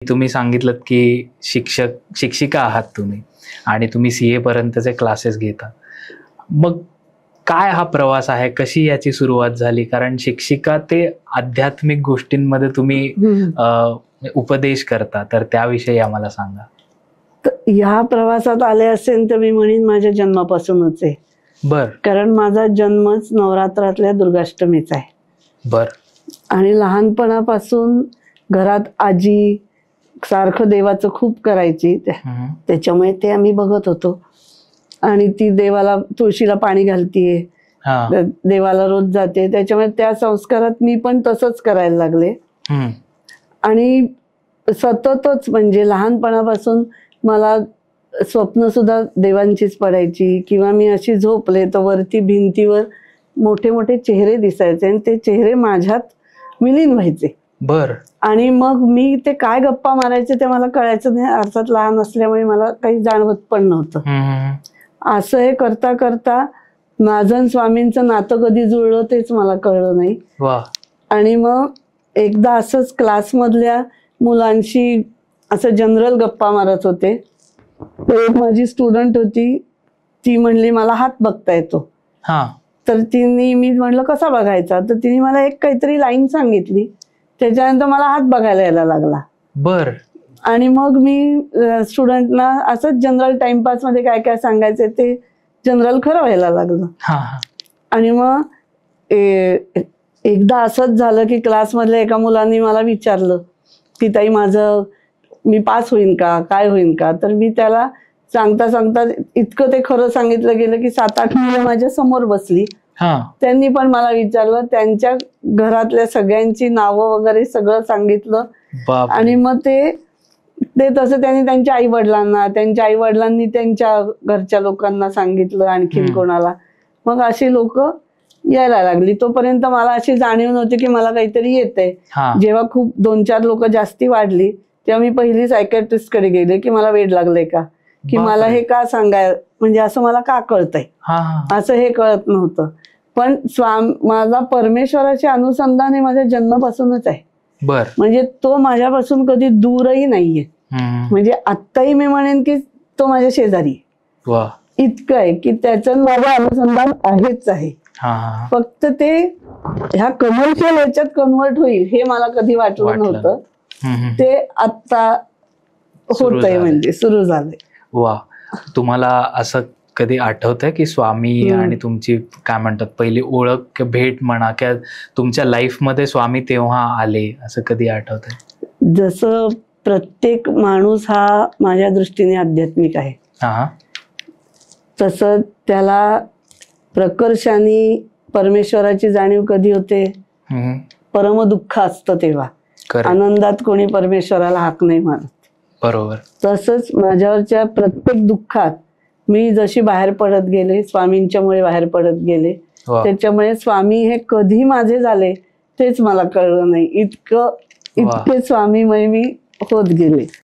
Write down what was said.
तुम्ही सांगितलं की शिक्षिका आहात तुम्ही आणि तुम्ही सीए पर्यंतचे क्लासेस घेता. मग काय हा प्रवास आहे, कशी याची सुरुवात झाली? कारण शिक्षिका ते आध्यात्मिक गोष्टींमध्ये तुम्ही उपदेश करता, तर त्याविषयी आम्हाला सांगा. ह्या प्रवासात आले असेल तर मी म्हणेन माझ्या जन्मापासूनच आहे. बर. कारण माझा जन्मच नवरात्रातल्या दुर्गाष्टमीचा आहे. बर. आणि लहानपणापासून घरात आजी सारखं देवाचं खूप करायची, त्याच्यामुळे ते आम्ही बघत होतो. आणि ती देवाला तुळशीला पाणी घालतीये, देवाला रोज जाते, त्याच्यामुळे त्या संस्कारात मी पण तसंच करायला लागले. आणि सततच म्हणजे लहानपणापासून मला स्वप्न सुद्धा देवांचीच पडायची, किंवा मी अशी झोपले तर वरती भिंतीवर मोठे मोठे चेहरे दिसायचे आणि ते चेहरे माझ्यात विलीन व्हायचे. बर. आणि मग मी ते काय गप्पा मारायचे ते मला कळायचं नाही, अर्थात लहान असल्यामुळे मला काही जाणवत पण नव्हतं. असं हे करता करता माझं स्वामींचं नातं कधी जुळलं तेच मला कळलं नाही. आणि मग एकदा असंच क्लासमधल्या मुलांशी असं जनरल गप्पा मारत होते, तर एक माझी स्टुडंट होती, ती म्हणली मला हात बघता येतो. तर तिने, मी म्हटलं कसा बघायचा, तर तिने मला एक काहीतरी लाईन सांगितली, त्याच्यानंतर मला हात बघायला यायला लागला. बर. आणि मग मी स्टुडंटना असंच जनरल टाइमपास मध्ये काय काय सांगायचे ते जनरल खरं व्हायला लागलं. आणि मग एकदा असंच झालं की क्लासमधल्या एका मुलांनी मला विचारलं की ताई माझं मी पास होईन का, काय होईन का, तर मी त्याला सांगता सांगता इतकं ते खरं सांगितलं गेलं की 7-8 मुलं माझ्या समोर बसली. त्यांनी पण मला विचारलं, त्यांच्या घरातल्या सगळ्यांची नावं वगैरे सगळं सांगितलं. आणि मग ते तसं त्यांनी त्यांच्या आई वडिलांना, त्यांच्या आई वडिलांनी त्यांच्या घरच्या लोकांना सांगितलं, आणखीन कोणाला. मग अशी लोक यायला लागली. तोपर्यंत मला अशी जाणीव नव्हती की मला काहीतरी येतंय. जेव्हा खूप 2-4 लोक जास्ती वाढली तेव्हा मी पहिली सायकॅट्रिस्ट कडे गेले की मला वेड लागलंय का, की मला हे का सांगाय, म्हणजे असं मला का कळतंय, असं हे कळत नव्हतं. पण माझा परमेश्वराचे अनुसंधान हे माझ्या जन्मापासूनच आहे. म्हणजे तो माझ्यापासून कधी दूरही नाहीये. म्हणजे आत्ताही मी म्हणेन की तो माझ्या शेजारी इतकं आहे की त्याचं माझं अनुसंधान आहेच आहे. फक्त ते ह्या कमर्शियल ह्याच्यात कन्वर्ट होईल हे मला कधी वाटलं नव्हतं. ते आता होतंय, म्हणजे सुरू झालंय. वा. तुम्हाला असं कधी आठवतंय की स्वामी आणि तुमची काय म्हणतात पहिली ओळख, भेट म्हणा, किंवा तुमच्या लाईफ मध्ये स्वामी तेव्हा आले, असं कधी आठवतंय? जसं प्रत्येक माणूस हा माझ्या दृष्टीने आध्यात्मिक आहे, तसं त्याला प्रकर्षाने परमेश्वराची जाणीव कधी होते, परम दुःख असतं तेव्हा. आनंदात कोणी परमेश्वराला हाक नाही मारत. बरोबर. तसंच माझ्यावरच्या प्रत्येक दुःखात मी जशी बाहेर पडत गेले, स्वामींच्यामुळे बाहेर पडत गेले, त्याच्यामुळे स्वामी हे कधी माझे झाले तेच मला कळलं नाही. इतके स्वामीमय मी होत गेले.